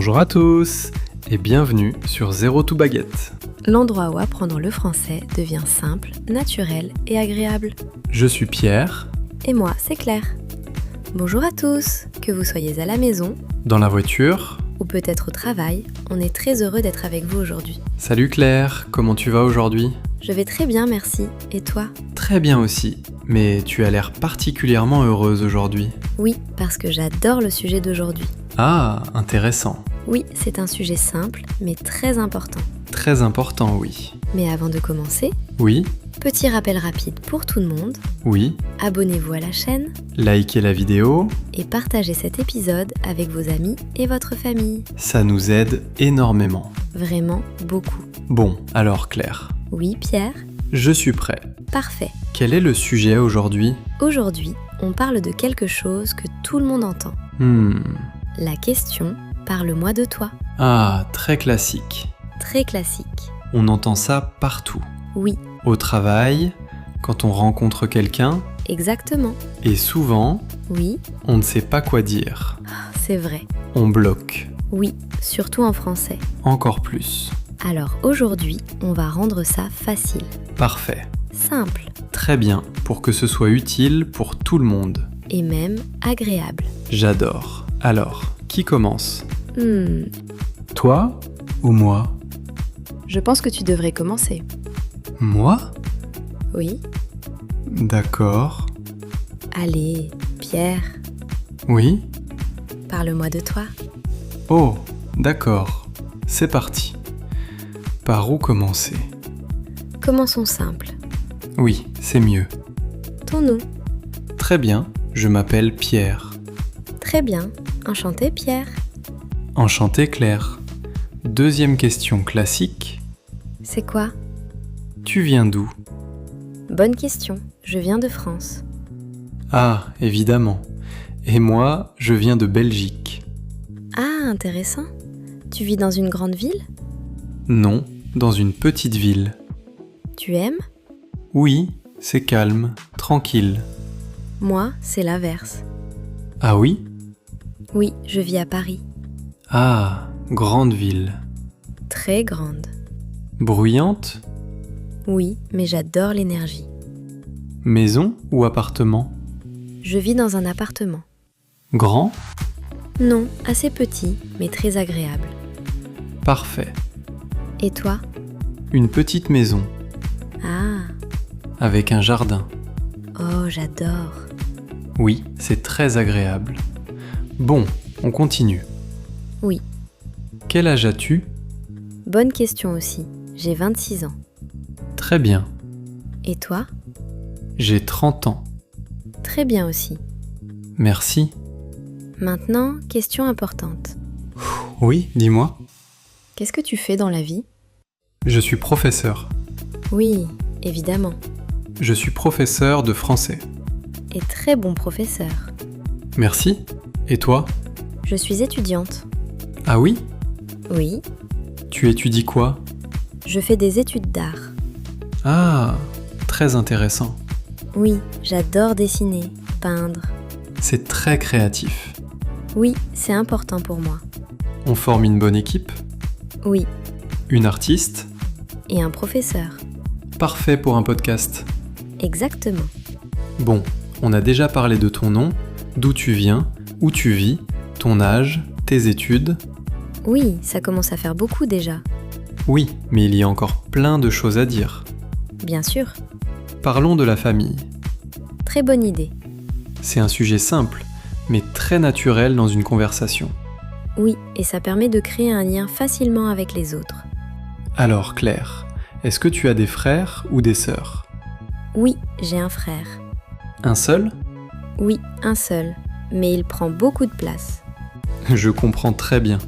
Bonjour à tous et bienvenue sur Zéro to Baguette. L'endroit où apprendre le français devient simple, naturel et agréable. Je suis Pierre. Et moi, c'est Claire. Bonjour à tous, que vous soyez à la maison, Dans la voiture. ou peut-être au travail, on est très heureux d'être avec vous aujourd'hui. Salut Claire, comment tu vas aujourd'hui ? Je vais très bien, merci. Et toi ? Très bien aussi, mais tu as l'air particulièrement heureuse aujourd'hui. Oui, parce que j'adore le sujet d'aujourd'hui. Ah, intéressant. Oui, c'est un sujet simple, mais très important. Très important, oui. Mais avant de commencer, Oui, petit rappel rapide pour tout le monde. oui. Abonnez-vous à la chaîne Likez la vidéo, et partagez cet épisode avec vos amis et votre famille. ça nous aide énormément. Vraiment beaucoup. Bon, alors Claire, Oui, Pierre ? je suis prêt. Parfait. Quel est le sujet aujourd'hui ? Aujourd'hui, on parle de quelque chose que tout le monde entend. La question « Parle-moi de toi ». Ah, très classique. Très classique. On entend ça partout. Oui, Au travail, quand on rencontre quelqu'un, exactement. et souvent, Oui, on ne sait pas quoi dire. c'est vrai. On bloque. Oui, surtout en français. Encore plus. Alors aujourd'hui, on va rendre ça facile. Parfait. Simple Très bien, pour que ce soit utile pour tout le monde. et même agréable. J'adore. Alors, qui commence ? Hmm, Toi ou moi ? je pense que tu devrais commencer. Moi ? Oui. D'accord. Allez, Pierre, Oui ? parle-moi de toi. Oh, d'accord. C'est parti. Par où commencer ? Commençons simple. Oui, c'est mieux. Ton nom. Très bien, je m'appelle Pierre. Très bien. Enchanté, Pierre. Enchanté Claire. Deuxième question classique. C'est quoi ? Tu viens d'où ? Bonne question. Je viens de France. Ah, évidemment. Et moi, je viens de Belgique. Ah, intéressant. Tu vis dans une grande ville ? Non, dans une petite ville. Tu aimes ? Oui, c'est calme, tranquille. Moi, c'est l'inverse. Ah oui ? Oui, je vis à Paris. Ah, grande ville. Très grande. Bruyante ? Oui, mais j'adore l'énergie. Maison ou appartement ? Je vis dans un appartement. Grand ? Non, assez petit, mais très agréable. Parfait. Et toi ? Une petite maison, Ah, avec un jardin. oh, j'adore. Oui, c'est très agréable. Bon, on continue. Oui, Quel âge as-tu ? bonne question aussi. J'ai 26 ans. Très bien. Et toi ? J'ai 30 ans. Très bien aussi. Merci. Maintenant, question importante. Oui, dis-moi. Qu'est-ce que tu fais dans la vie ? Je suis professeur. Oui, évidemment. Je suis professeur de français. Et très bon professeur. Merci. Et toi ? Je suis étudiante. Ah oui ? Oui, Tu étudies quoi ? je fais des études d'art. Ah, très intéressant. Oui, j'adore dessiner, peindre. C'est très créatif. Oui, c'est important pour moi. On forme une bonne équipe. Oui, Une artiste. et un professeur. Parfait pour un podcast. Exactement. Bon, on a déjà parlé de ton nom, d'où tu viens, où tu vis, ton âge, tes études. Oui, ça commence à faire beaucoup déjà. Oui, mais il y a encore plein de choses à dire. Bien sûr. Parlons de la famille. Très bonne idée. C'est un sujet simple, mais très naturel dans une conversation. Oui, et ça permet de créer un lien facilement avec les autres. Alors Claire, est-ce que tu as des frères ou des sœurs ? Oui, j'ai un frère. Un seul ? Oui, un seul, mais il prend beaucoup de place. Je comprends très bien.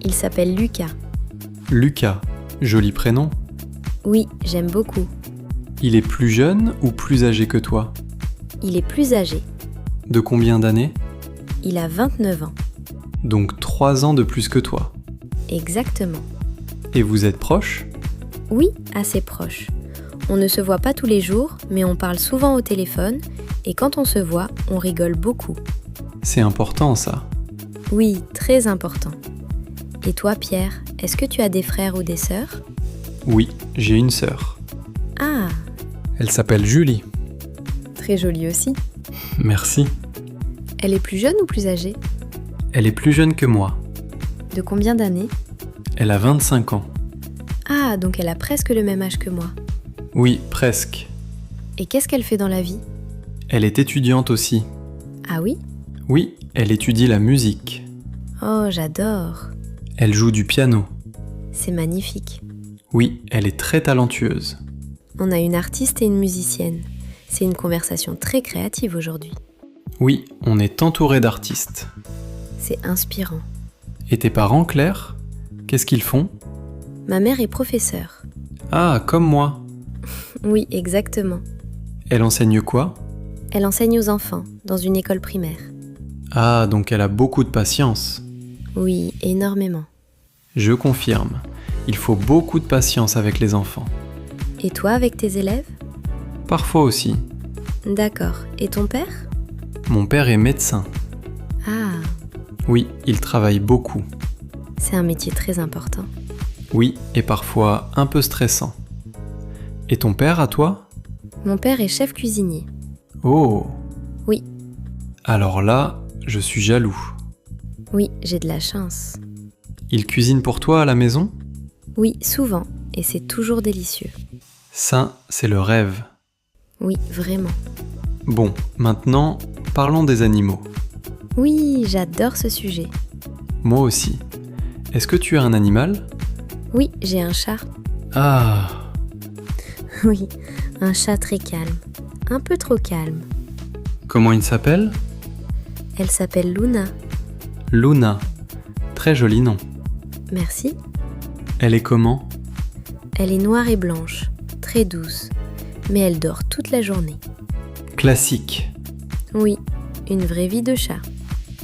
Il s'appelle Lucas. Lucas, joli prénom. Oui, j'aime beaucoup. Il est plus jeune ou plus âgé que toi ? Il est plus âgé. De combien d'années ? Il a 29 ans. Donc 3 ans de plus que toi. Exactement. Et vous êtes proches ? Oui, assez proche. On ne se voit pas tous les jours, mais on parle souvent au téléphone, et quand on se voit, on rigole beaucoup. C'est important ça. Oui, très important. Et toi, Pierre, est-ce que tu as des frères ou des sœurs? Oui, j'ai une sœur. Ah, Elle s'appelle Julie. très jolie aussi. Merci. Elle est plus jeune ou plus âgée? Elle est plus jeune que moi. De combien d'années? Elle a 25 ans. Ah, donc elle a presque le même âge que moi. Oui, presque. Et qu'est-ce qu'elle fait dans la vie? Elle est étudiante aussi. Ah oui? Oui, elle étudie la musique. Oh, j'adore. Elle joue du piano. C'est magnifique. Oui, elle est très talentueuse. On a une artiste et une musicienne. C'est une conversation très créative aujourd'hui. Oui, on est entouré d'artistes. C'est inspirant. Et tes parents, Claire? Qu'est-ce qu'ils font? Ma mère est professeure. Ah, comme moi. Oui, exactement. Elle enseigne quoi? Elle enseigne aux enfants, dans une école primaire. Ah, donc elle a beaucoup de patience. Oui, énormément. Je confirme. Il faut beaucoup de patience avec les enfants. Et toi, avec tes élèves? Parfois aussi. D'accord. Et ton père? Mon père est médecin. Ah, Oui, il travaille beaucoup. c'est un métier très important. Oui, et parfois un peu stressant. Et ton père à toi? Mon père est chef cuisinier. Oh! Oui. Alors là, je suis jaloux. Oui, j'ai de la chance. Il cuisine pour toi à la maison? Oui, souvent. Et c'est toujours délicieux. Ça, c'est le rêve. Oui, vraiment. Bon, maintenant, parlons des animaux. Oui, j'adore ce sujet. Moi aussi. Est-ce que tu as un animal? Oui, j'ai un chat. Ah! Oui, un chat très calme. Un peu trop calme. Comment il s'appelle? Elle s'appelle Luna. Luna. Très joli nom. Merci. Elle est comment? Elle est noire et blanche, très douce. Mais elle dort toute la journée. Classique. Oui, une vraie vie de chat.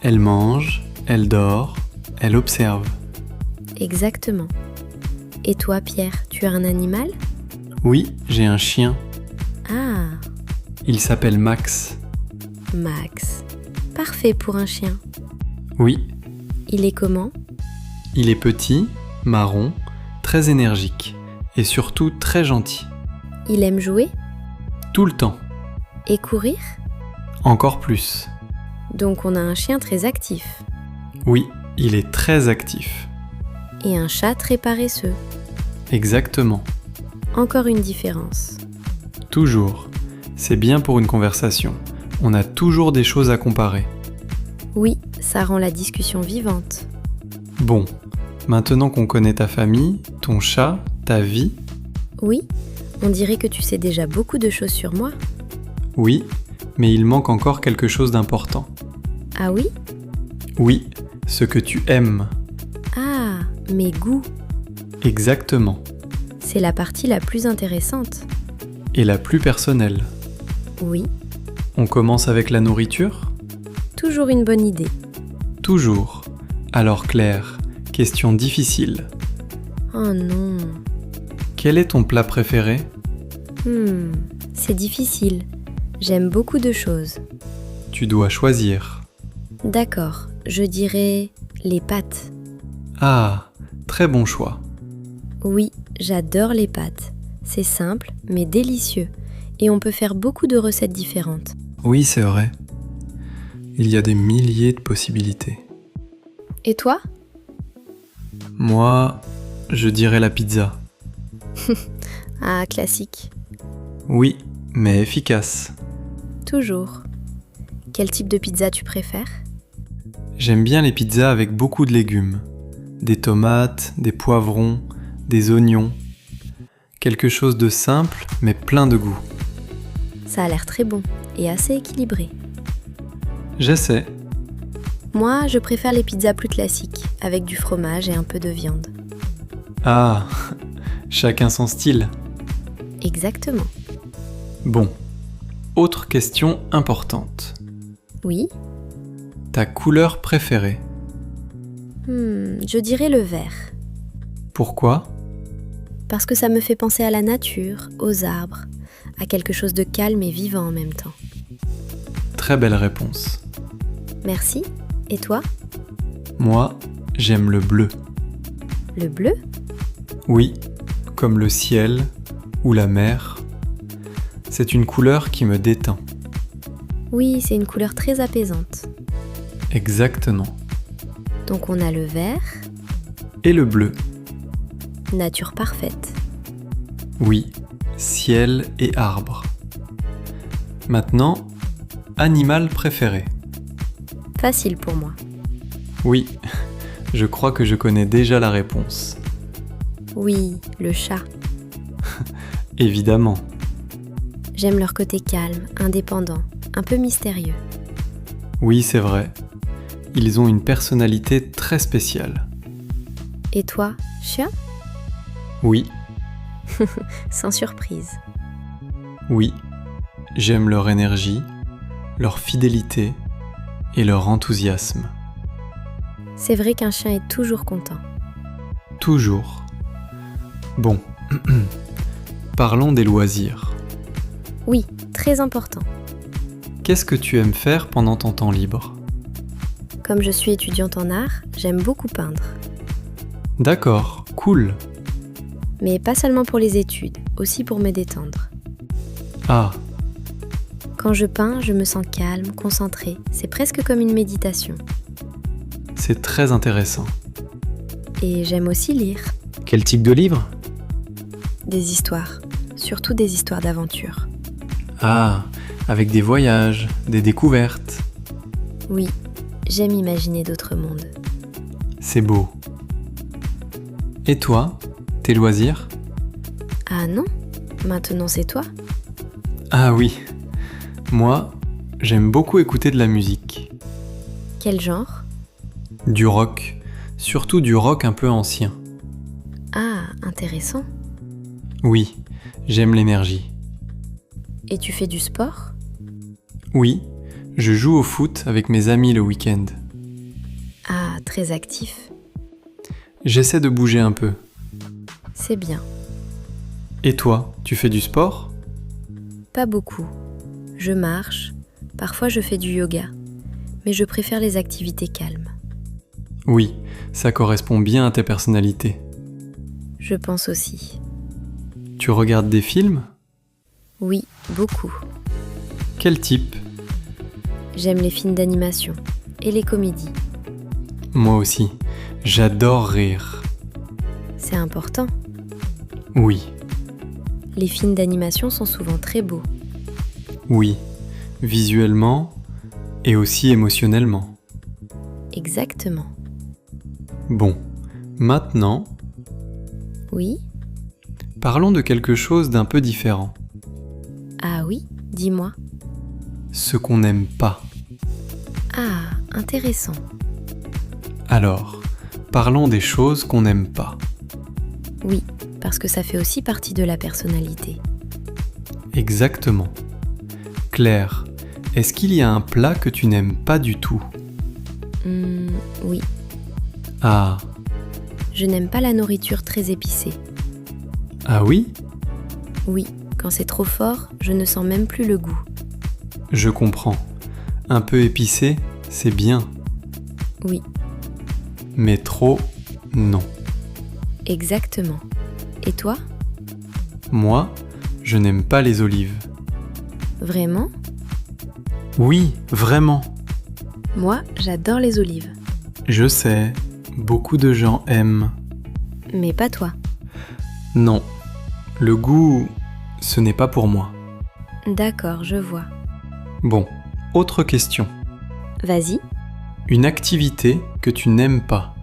Elle mange, elle dort, elle observe. Exactement. Et toi, Pierre, tu as un animal? Oui, j'ai un chien. Ah, Il s'appelle Max. Max. Parfait pour un chien. Oui, Il est comment? il est petit, marron, très énergique et surtout très gentil. Il aime jouer Tout le temps. et courir? Encore plus. Donc on a un chien très actif. Oui, il est très actif. Et un chat très paresseux. Exactement. Encore une différence. Toujours. C'est bien pour une conversation. On a toujours des choses à comparer. Oui, ça rend la discussion vivante. Bon, maintenant qu'on connaît ta famille, ton chat, ta vie, Oui, on dirait que tu sais déjà beaucoup de choses sur moi. oui, mais il manque encore quelque chose d'important. Ah oui? Oui, ce que tu aimes. Ah, mes goûts. Exactement. C'est la partie la plus intéressante. Et la plus personnelle. Oui, On commence avec la nourriture? toujours une bonne idée. Toujours. Alors Claire, question difficile. Oh non. Quel est ton plat préféré? C'est difficile. J'aime beaucoup de choses. Tu dois choisir. D'accord, je dirais les pâtes. Ah, très bon choix. Oui, j'adore les pâtes. C'est simple, mais délicieux. Et on peut faire beaucoup de recettes différentes. Oui, c'est vrai. Il y a des milliers de possibilités. Et toi? Moi, je dirais la pizza. Ah, classique. Oui, mais efficace. Toujours. Quel type de pizza tu préfères? J'aime bien les pizzas avec beaucoup de légumes. Des tomates, des poivrons, des oignons. Quelque chose de simple, mais plein de goût. Ça a l'air très bon et assez équilibré. J'essaie. Moi, je préfère les pizzas plus classiques, avec du fromage et un peu de viande. Ah, chacun son style. Exactement. Bon, autre question importante. Oui? Ta couleur préférée? Je dirais le vert. Pourquoi? Parce que ça me fait penser à la nature, aux arbres, à quelque chose de calme et vivant en même temps. Très belle réponse. Merci. Et toi? Moi, j'aime le bleu. Le bleu? Oui, comme le ciel ou la mer. C'est une couleur qui me détend. Oui, c'est une couleur très apaisante. Exactement. Donc on a le vert, Et le bleu? nature parfaite. Oui, ciel et arbre. Maintenant, animal préféré? Facile pour moi. Oui, je crois que je connais déjà la réponse. Oui, le chat. Évidemment. J'aime leur côté calme, indépendant, un peu mystérieux. Oui, c'est vrai. Ils ont une personnalité très spéciale. Et toi, chien? Oui, Sans surprise. oui. J'aime leur énergie, leur fidélité et leur enthousiasme. C'est vrai qu'un chien est toujours content. Toujours. Bon. Parlons des loisirs. Oui, très important. Qu'est-ce que tu aimes faire pendant ton temps libre? Comme je suis étudiante en art, j'aime beaucoup peindre. D'accord, cool. Mais pas seulement pour les études, aussi pour me détendre. Ah, Quand je peins, je me sens calme, concentrée. C'est presque comme une méditation. c'est très intéressant. Et j'aime aussi lire. Quel type de livre? Des histoires. Surtout des histoires d'aventure. Ah, avec des voyages, des découvertes. Oui, j'aime imaginer d'autres mondes. C'est beau. Et toi, tes loisirs? Ah non? Maintenant c'est toi? Ah oui. Moi, j'aime beaucoup écouter de la musique. Quel genre? Du rock. Surtout du rock un peu ancien. Ah, intéressant. Oui, j'aime l'énergie. Et tu fais du sport? Oui, je joue au foot avec mes amis le week-end. Ah, très actif. J'essaie de bouger un peu. C'est bien. Et toi, tu fais du sport? Pas beaucoup. Je marche, parfois je fais du yoga, mais je préfère les activités calmes. Oui, ça correspond bien à ta personnalité. Je pense aussi. Tu regardes des films? Oui, beaucoup. Quel type? J'aime les films d'animation et les comédies. Moi aussi, j'adore rire. C'est important. Oui, Les films d'animation sont souvent très beaux. oui, visuellement et aussi émotionnellement. Exactement. Bon, maintenant, Oui? parlons de quelque chose d'un peu différent. Ah oui? Dis-moi. Ce qu'on n'aime pas. Ah, intéressant. Alors, parlons des choses qu'on n'aime pas. Oui, parce que ça fait aussi partie de la personnalité. Exactement. Claire, est-ce qu'il y a un plat que tu n'aimes pas du tout? Oui. Ah, Je n'aime pas la nourriture très épicée. ah oui? Oui, quand c'est trop fort, je ne sens même plus le goût. Je comprends. Un peu épicé, c'est bien. Oui, Mais trop, non. exactement. Et toi? Moi, je n'aime pas les olives. Vraiment? Oui, vraiment. Moi, j'adore les olives. Je sais, beaucoup de gens aiment. Mais pas toi. Non, le goût, ce n'est pas pour moi. D'accord, je vois. Bon, autre question. Vas-y. Une activité que tu n'aimes pas.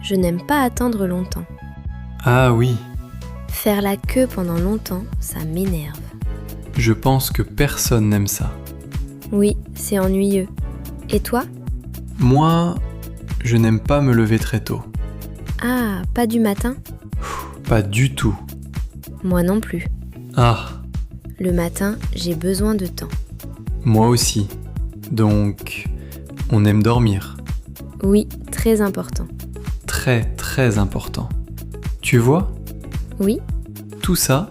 Je n'aime pas attendre longtemps. Ah oui, Faire la queue pendant longtemps, ça m'énerve. je pense que personne n'aime ça. Oui, c'est ennuyeux. Et toi? Moi, je n'aime pas me lever très tôt. Ah, pas du matin? Pas du tout. Moi non plus. Ah, Le matin, j'ai besoin de temps. moi aussi. Donc, on aime dormir. Oui, très important. Très, très important. Tu vois, Oui, tout ça,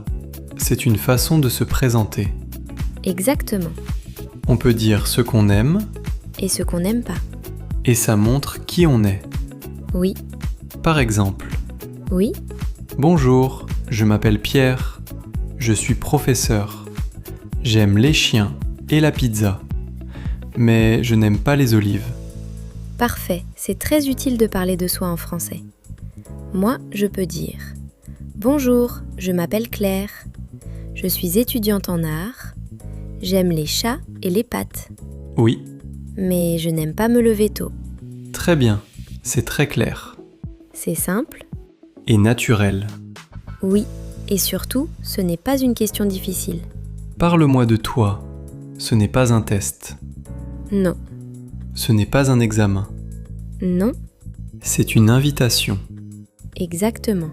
c'est une façon de se présenter. exactement. On peut dire ce qu'on aime, Et ce qu'on n'aime pas. et ça montre qui on est. Oui, Par exemple, Oui, bonjour, je m'appelle Pierre, je suis professeur. J'aime les chiens et la pizza, mais je n'aime pas les olives. parfait, c'est très utile de parler de soi en français. Moi, je peux dire « Bonjour, je m'appelle Claire. Je suis étudiante en art. J'aime les chats et les pâtes. Oui, Mais je n'aime pas me lever tôt. très bien, c'est très clair. C'est simple. Et naturel. Oui, et surtout, ce n'est pas une question difficile. Parle-moi de toi. Ce n'est pas un test. Non, Ce n'est pas un examen. non, C'est une invitation. exactement.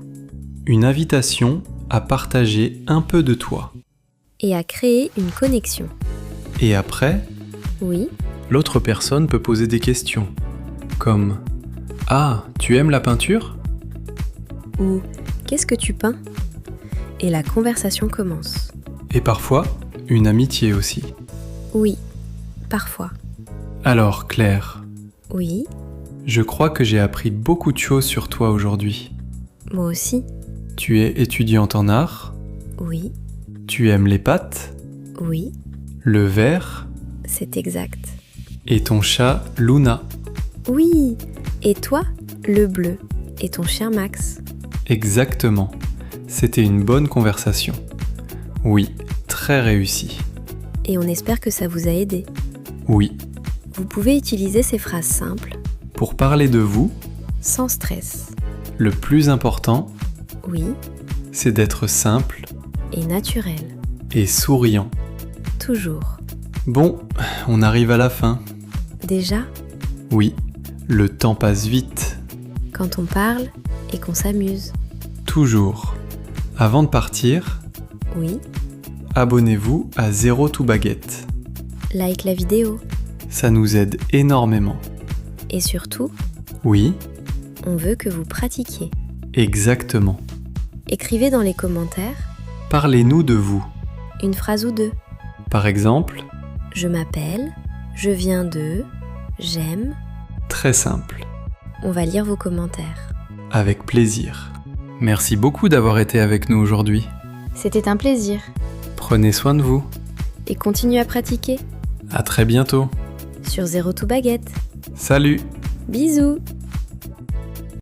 Une invitation à partager un peu de toi. Et à créer une connexion. Et après, Oui, l'autre personne peut poser des questions. Comme « Ah, tu aimes la peinture ?» ou « Qu'est-ce que tu peins ?» Et la conversation commence. Et parfois, une amitié aussi. Oui, parfois. Alors Claire, Oui, je crois que j'ai appris beaucoup de choses sur toi aujourd'hui. moi aussi. Tu es étudiante en art, Oui, tu aimes les pâtes, oui, le vert c'est exact. et ton chat Luna. Oui, et toi, le bleu, et ton chien Max. Exactement. C'était une bonne conversation. Oui, très réussie. Et on espère que ça vous a aidé. Oui, Vous pouvez utiliser ces phrases simples, pour parler de vous, sans stress. le plus important, Oui, c'est d'être simple et naturel. et souriant. Toujours. Bon, on arrive à la fin. Déjà, Oui, le temps passe vite. quand on parle et qu'on s'amuse. Toujours. Avant de partir, Oui, abonnez-vous à Zéro to Baguette. like la vidéo. Ça nous aide énormément. Et surtout, Oui, on veut que vous pratiquiez. exactement. Écrivez dans les commentaires Parlez-nous de vous. une phrase ou deux. Par exemple, Je m'appelle, je viens de, j'aime. très simple, On va lire vos commentaires. avec plaisir. Merci beaucoup d'avoir été avec nous aujourd'hui. C'était un plaisir. Prenez soin de vous. Et continuez à pratiquer À très bientôt. sur Zéro to Baguette. Salut! Bisous!